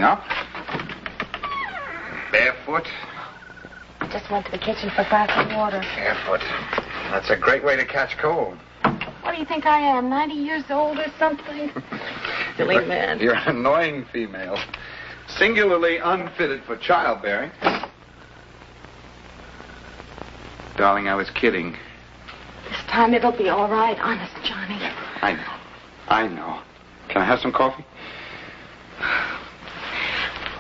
Up. Barefoot. Just went to the kitchen for a glass of water. Barefoot. That's a great way to catch cold. What do you think I am, 90 years old or something? Silly man. You're an annoying female. Singularly unfitted for childbearing. Darling, I was kidding. This time it'll be all right, honest, Johnny. I know. Can I have some coffee?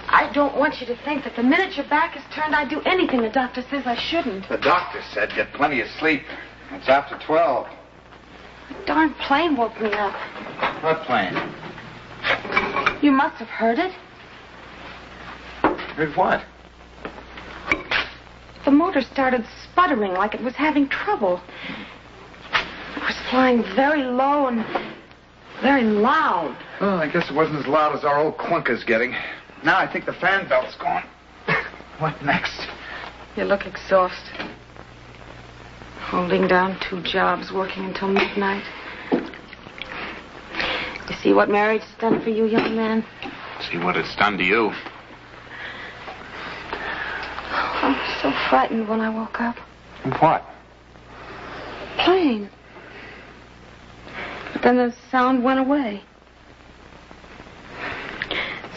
I don't want you to think that the minute your back is turned, I'd do anything the doctor says I shouldn't. The doctor said get plenty of sleep. It's after 12. The darn plane woke me up. What plane? You must have heard it. Heard what? The motor started sputtering like it was having trouble. It was flying very low and very loud. Well, I guess it wasn't as loud as our old clunker's getting. Now I think the fan belt's gone. What next? You look exhausted. Holding down 2 jobs, working until midnight. You see what marriage has done for you, young man? See what it's done to you. I was so frightened when I woke up. What? Plane. But then the sound went away.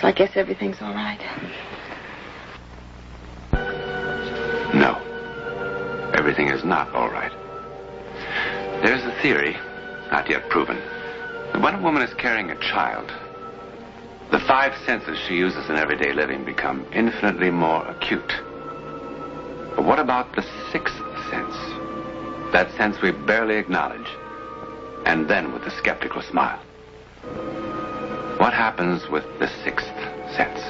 So I guess everything's all right. No. Everything is not all right. There's a theory, not yet proven, that when a woman is carrying a child, the 5 senses she uses in everyday living become infinitely more acute. But what about the 6th sense? That sense we barely acknowledge, and then with a skeptical smile. What happens with the 6th sense?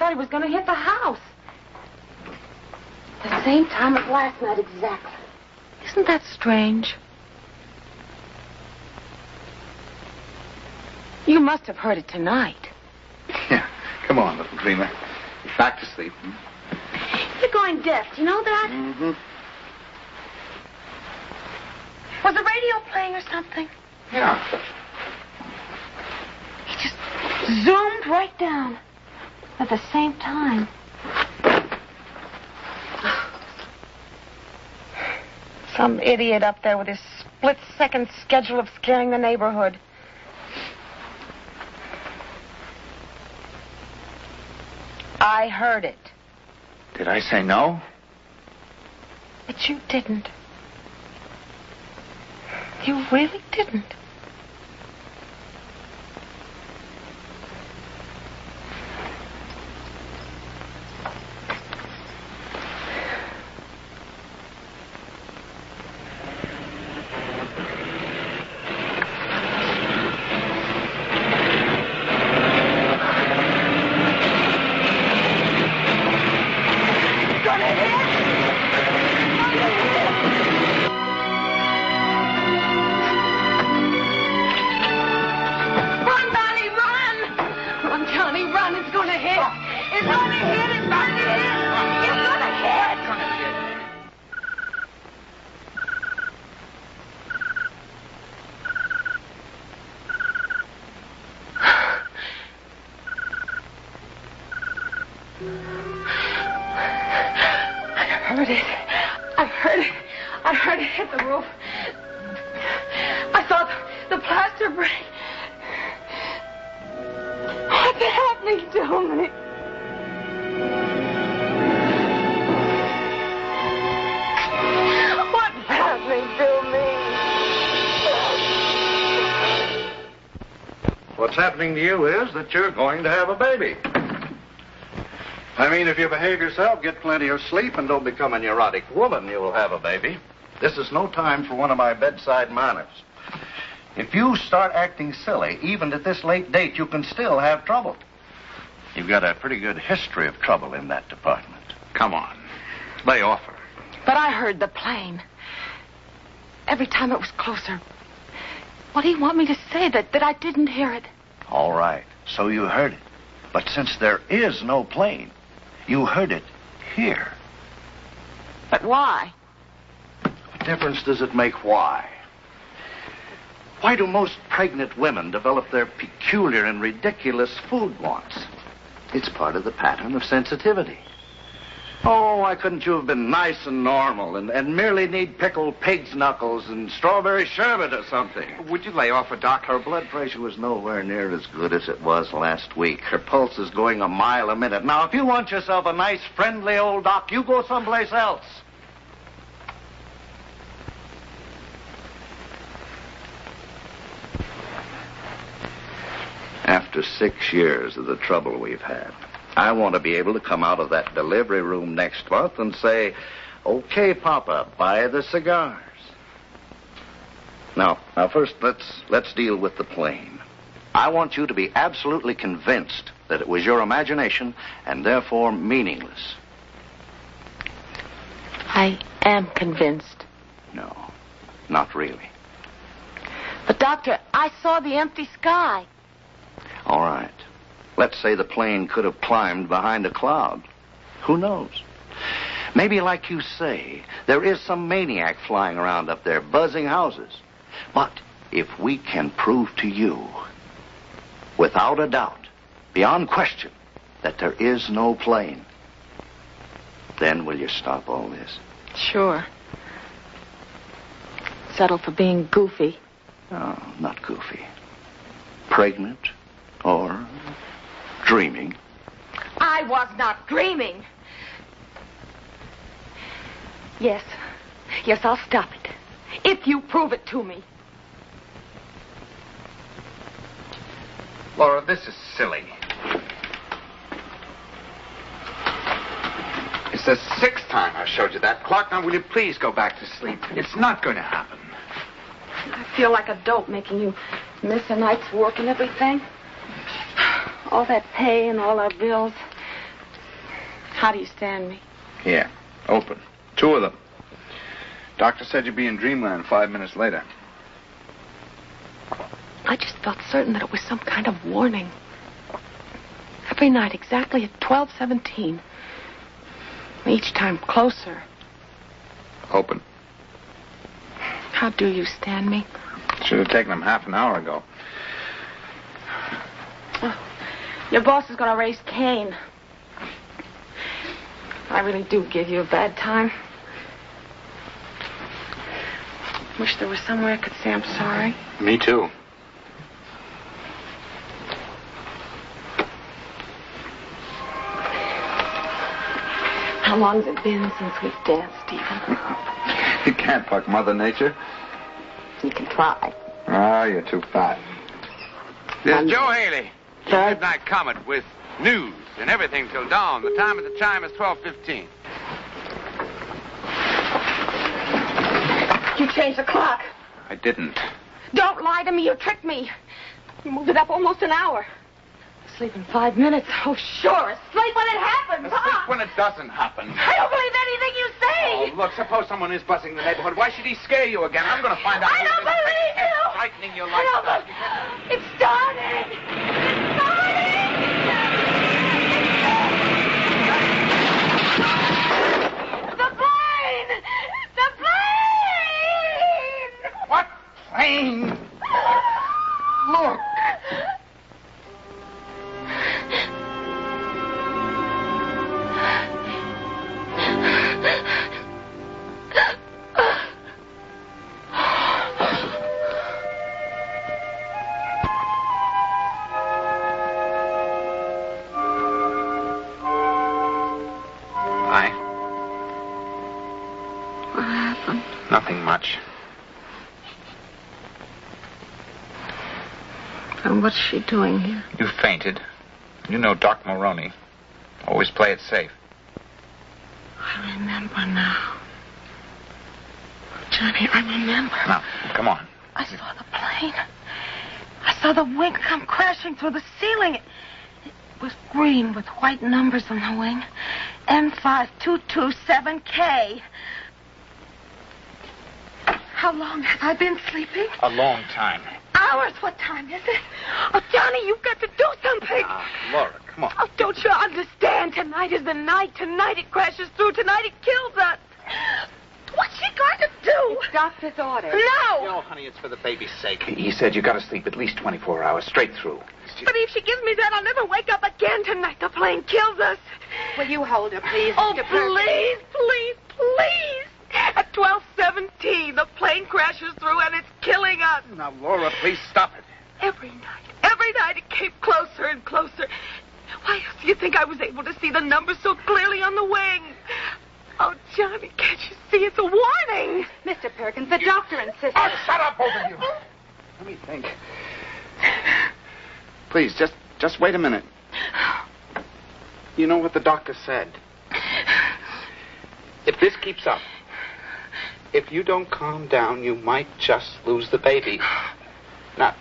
He was going to hit the house. The same time as last night, exactly. Isn't that strange? You must have heard it tonight. Yeah. Come on, little dreamer. Back to sleep. You're going deaf. Do you know that? Mm-hmm. Was the radio playing or something? Yeah. He just zoomed right down. At the same time. Some idiot up there with his split-second schedule of scaring the neighborhood. I heard it. Did I say no? But you didn't. You really didn't. I heard it hit the roof. I saw the plaster break. What the heck? happening to me? What's happening to me? What's happening to you is that you're going to have a baby. I mean, if you behave yourself, get plenty of sleep, and don't become a neurotic woman, you will have a baby. This is no time for one of my bedside manners. If you start acting silly, even at this late date, you can still have trouble. You've got a pretty good history of trouble in that department. Come on. Lay off her. But I heard the plane. Every time it was closer. What do you want me to say? That I didn't hear it? All right, so you heard it. But since there is no plane, you heard it here. But why? What difference does it make why? Why do most pregnant women develop their peculiar and ridiculous food wants? It's part of the pattern of sensitivity. Oh, why couldn't you have been nice and normal and merely need pickled pig's knuckles and strawberry sherbet or something? Would you lay off her, Doc? Her blood pressure was nowhere near as good as it was last week. Her pulse is going a mile a minute. Now, if you want yourself a nice, friendly old doc, you go someplace else. After 6 years of the trouble we've had, I want to be able to come out of that delivery room next month and say, okay, Papa, buy the cigars. Now first, let's deal with the plane. I want you to be absolutely convinced that it was your imagination and therefore meaningless. I am convinced. No, not really. But, Doctor, I saw the empty sky. All right. Let's say the plane could have climbed behind a cloud. Who knows? Maybe, like you say, there is some maniac flying around up there, buzzing houses. But if we can prove to you, without a doubt, beyond question, that there is no plane, then will you stop all this? Sure. Settle for being goofy. No, not goofy. Pregnant or dreaming. I was not dreaming. Yes, I'll stop it. If you prove it to me. Laura, this is silly. It's the 6th time I showed you that clock. Now, will you please go back to sleep? It's not going to happen. I feel like a dope making you miss a night's work and everything. All that pay and all our bills. How do you stand me? Here, open. 2 of them. Doctor said you'd be in dreamland 5 minutes later. I just felt certain that it was some kind of warning. Every night, exactly at 12:17. Each time closer. Open. How do you stand me? Should have taken him half an hour ago. Oh, your boss is going to raise Cain. I really do give you a bad time. Wish there was somewhere I could say I'm sorry. Me too. How long's it been since we've danced, Stephen? You can't buck Mother Nature. You can try. Oh, you're too fat. This is Joe Haley, Sir? Midnight Comet, with news and everything till dawn. The time at the chime is 12:15. You changed the clock. I didn't. Don't lie to me. You tricked me. You moved it up almost an hour. Sleep in 5 minutes. Oh, sure. Sleep when it happens. Sleep when it doesn't happen. I don't believe anything you say. Oh, look, suppose someone is buzzing the neighborhood. Why should he scare you again? I'm going to find out. I don't believe you. Frightening your I life. don't believe... It started. It started. The plane. The plane. What plane? Look. Nothing much. And what's she doing here? You fainted. You know Doc Maroney. Always play it safe. I remember now. Johnny, I remember. Now, come on. I saw the plane. I saw the wing come crashing through the ceiling. It was green with white numbers on the wing. M5227K. How long have I been sleeping? A long time. Hours. What time is it? Oh, Johnny, you've got to do something. Laura, come on. Oh, don't you understand? Tonight is the night. Tonight it crashes through. Tonight it kills us. What's she going to do? It's doctor's order. No! No, honey, it's for the baby's sake. He said you got to sleep at least 24 hours straight through. But if she gives me that, I'll never wake up again tonight. The plane kills us. Will you hold her, please? Oh, Mr. Perkins? please, please, please. At 12:17, the plane crashes through and it's killing us. Now, Laura, please stop it. Every night it came closer and closer. Why else do you think I was able to see the numbers so clearly on the wing? Oh, Johnny, can't you see? It's a warning. Mr. Perkins, the doctor insisted. Oh, shut up, both of you. Let me think. Please, just wait a minute. You know what the doctor said. If this keeps up, if you don't calm down, you might just lose the baby. Now,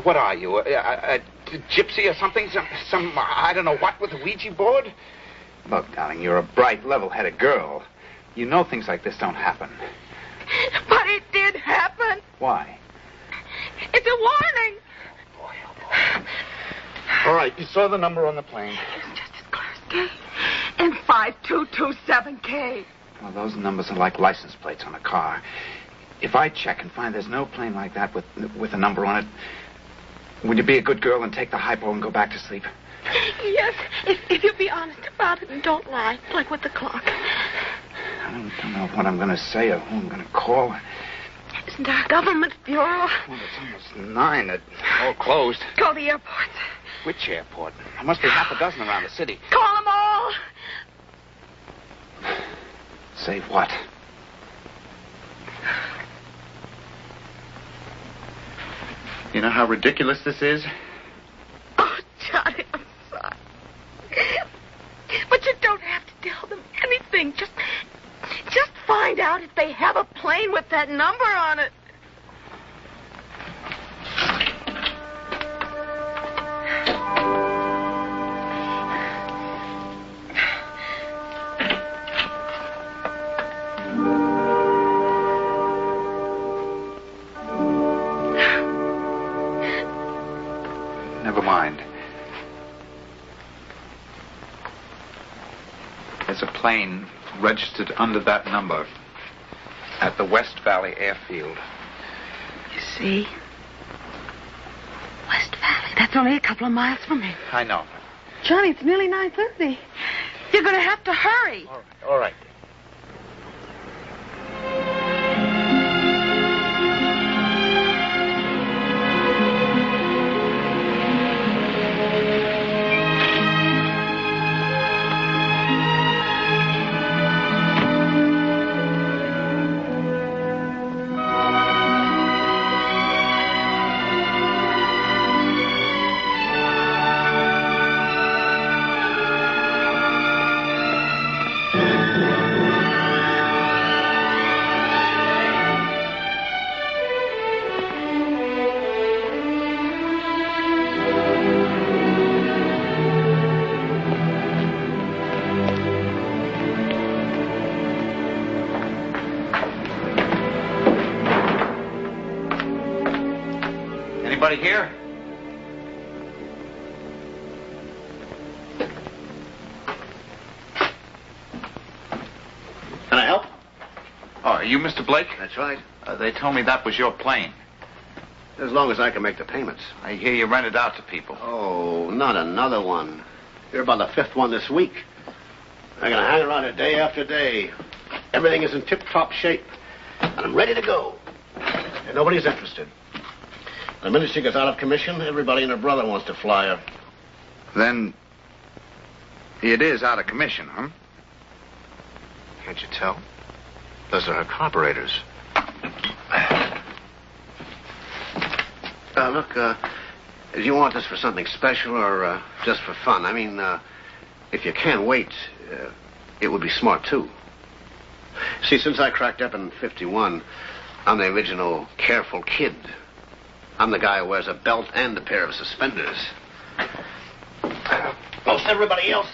what are you? A gypsy or something? Some I don't know what, with a Ouija board? Look, darling, you're a bright, level-headed girl. You know things like this don't happen. But it did happen. Why? It's a warning. Boy, oh boy. All right, you saw the number on the plane. It's just as clear as day. M5227K. Well, those numbers are like license plates on a car. If I check and find there's no plane like that with a number on it, would you be a good girl and take the hypo and go back to sleep? Yes, if you'll be honest about it and don't lie, like with the clock. I don't know what I'm going to say or who I'm going to call. Isn't there a government bureau? Well, it's almost 9. It's all closed. Call the airport. Which airport? There must be half a dozen around the city. Call them all. Say what? You know how ridiculous this is? Oh, Johnny, I'm sorry. But you don't have to tell them anything. Just find out if they have a plane with that number on it. Never mind. There's a plane registered under that number at the West Valley Airfield. You see? West Valley. That's only a couple of miles from me. I know. Johnny, it's nearly 9:30. You're going to have to hurry. All right. Anybody here? Can I help? Oh, are you Mr. Blake? That's right. They told me that was your plane. As long as I can make the payments. I hear you rent it out to people. Oh, not another one. You're about the 5th one this week. I'm going to hang around it day after day. Everything is in tip-top shape. And I'm ready to go. And nobody's interested. The minute she gets out of commission, everybody and their brother wants to fly her. Then it is out of commission, huh? Can't you tell? Those are her carburetors. Look, do you want this for something special or just for fun? I mean, if you can't wait, it would be smart, too. See, since I cracked up in 51, I'm the original careful kid. I'm the guy who wears a belt and a pair of suspenders. Most everybody else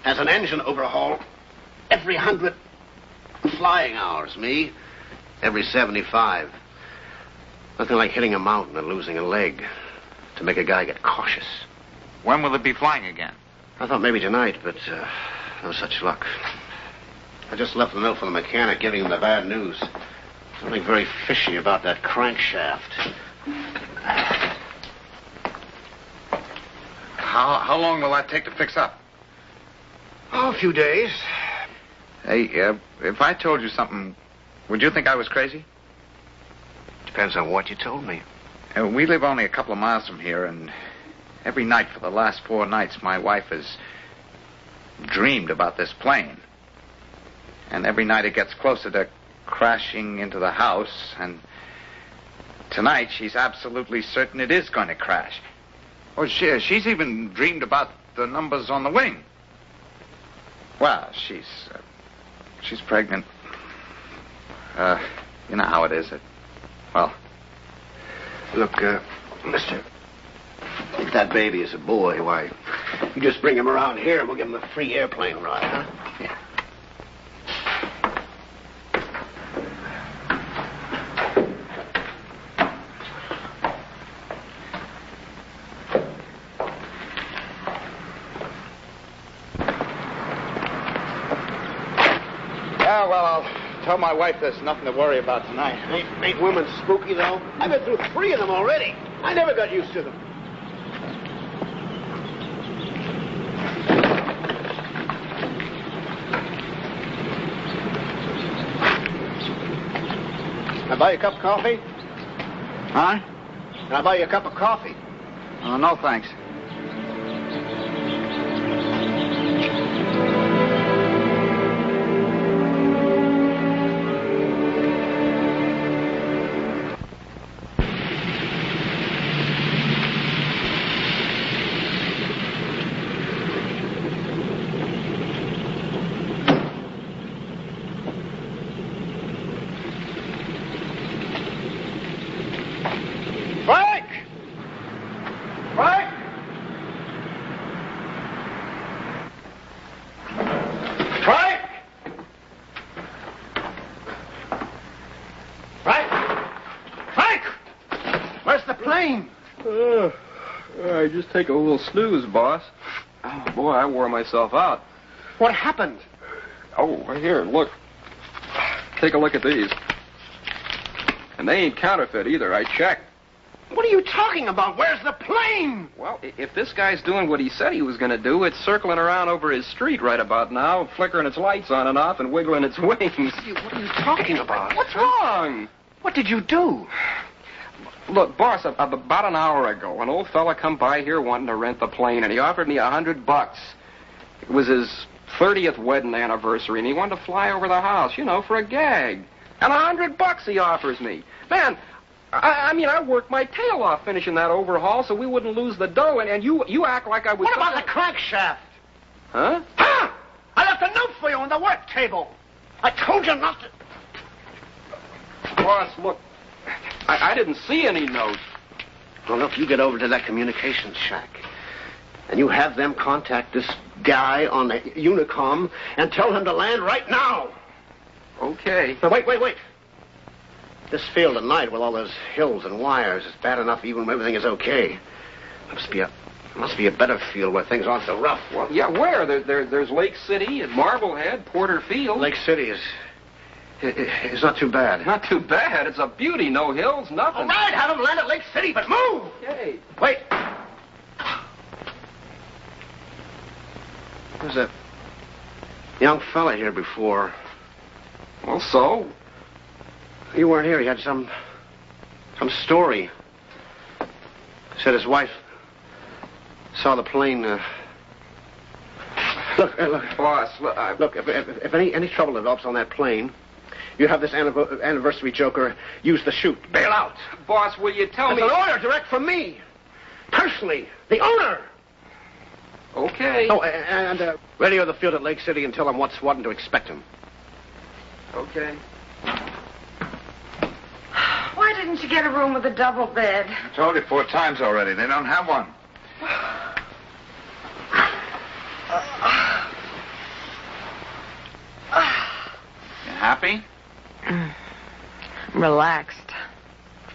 has an engine overhaul every 100 flying hours. Me, every 75. Nothing like hitting a mountain and losing a leg to make a guy get cautious. When will it be flying again? I thought maybe tonight, but no such luck. I just left a note for the mechanic giving him the bad news. Something very fishy about that crankshaft. How long will that take to fix up? Oh, a few days. Hey, if I told you something, would you think I was crazy? Depends on what you told me. We live only a couple of miles from here, and every night for the last 4 nights, my wife has dreamed about this plane. And every night it gets closer to crashing into the house, and tonight she's absolutely certain it is going to crash. Oh, she's even dreamed about the numbers on the wing. Well, she's pregnant. You know how it is. Well, look, mister, if that baby is a boy, why, you just bring him around here and we'll give him a free airplane ride, huh? Yeah. Tell my wife there's nothing to worry about tonight. Ain't women spooky, though? I've been through 3 of them already. I never got used to them. Can I buy you a cup of coffee? Huh? Can I buy you a cup of coffee? Oh, no, thanks. Just take a little snooze, boss. Oh, boy, I wore myself out. What happened? Oh, right here, look. Take a look at these. And they ain't counterfeit either. I checked. What are you talking about? Where's the plane? Well, if this guy's doing what he said he was going to do, it's circling around over his street right about now, flickering its lights on and off and wiggling its wings. What are you talking about? What's wrong? What did you do? Look, boss, about an hour ago, an old fella come by here wanting to rent the plane, and he offered me $100. It was his 30th wedding anniversary, and he wanted to fly over the house, you know, for a gag. And $100 he offers me. Man, I mean, I worked my tail off finishing that overhaul so we wouldn't lose the dough, and you act like I was... What about the crankshaft? Huh? Huh? I left a note for you on the work table. I told you not to... Boss, look... I didn't see any note. Well, look, you get over to that communications shack, and you have them contact this guy on the Unicom and tell him to land right now. Okay. Now, wait. This field at night with all those hills and wires is bad enough even when everything is okay. Must be a better field where things aren't so rough. Well, yeah, where? There's Lake City and Marblehead, Porter Field. Lake City is not too bad. Not too bad. It's a beauty. No hills, nothing. All right, have him land at Lake City, but move! Okay. Wait. There's a young fella here before. Well, so? You weren't here. He had some story. Said his wife saw the plane. Look. Boss, look. If any trouble develops on that plane, You have this anniversary joker use the chute. Bail out. Boss, will you tell me... It's an order direct from me. Personally. The owner. Okay. Oh, and radio the field at Lake City and tell them what's what and to expect him. Okay. Why didn't you get a room with a double bed? I told you 4 times already. They don't have one. You happy? I'm relaxed.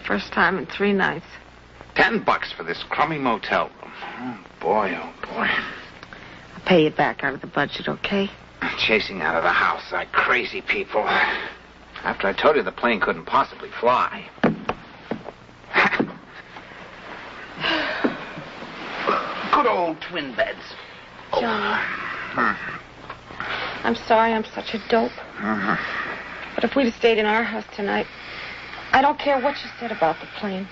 First time in 3 nights. $10 for this crummy motel room. Oh, boy, oh, boy. I'll pay you back out of the budget, okay? Chasing out of the house like crazy people. After I told you the plane couldn't possibly fly. Good old twin beds. Johnny. I'm sorry I'm such a dope. But if we'd have stayed in our house tonight, I don't care what you said about the plane.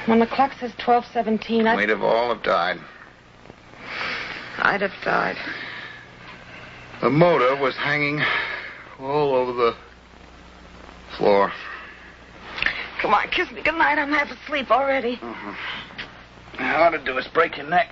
When the clock says 12:17, We'd have all have died. I'd have died. The motor was hanging all over the floor. Come on, kiss me goodnight. I'm half asleep already. All I ought to do is break your neck.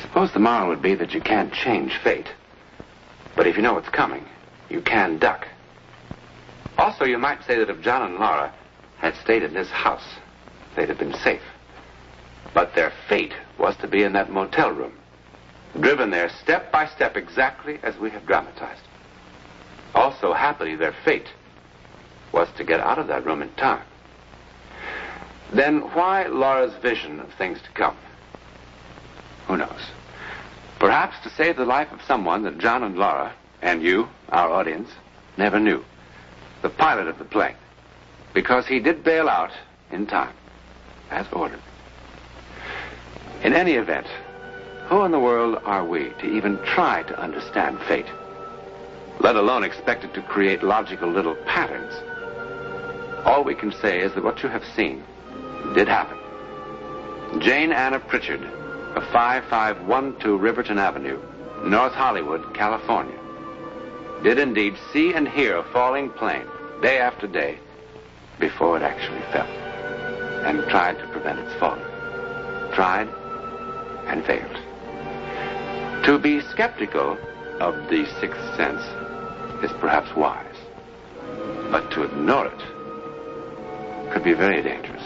Suppose the moral would be that you can't change fate. But if you know what's coming, you can duck. Also, you might say that if John and Laura had stayed in this house, they'd have been safe. But their fate was to be in that motel room, driven there step by step exactly as we have dramatized. Also, happily, their fate was to get out of that room in time. Then why Laura's vision of things to come? Who knows? Perhaps to save the life of someone that John and Laura, and you, our audience, never knew. The pilot of the plane. Because he did bail out in time, as ordered. In any event, who in the world are we to even try to understand fate? Let alone expect it to create logical little patterns. All we can say is that what you have seen did happen. Jane Anna Pritchard of 5512 Riverton Avenue, North Hollywood, California, did indeed see and hear a falling plane day after day before it actually fell, and tried to prevent its falling. Tried and failed. To be skeptical of the sixth sense is perhaps wise, but to ignore it could be very dangerous.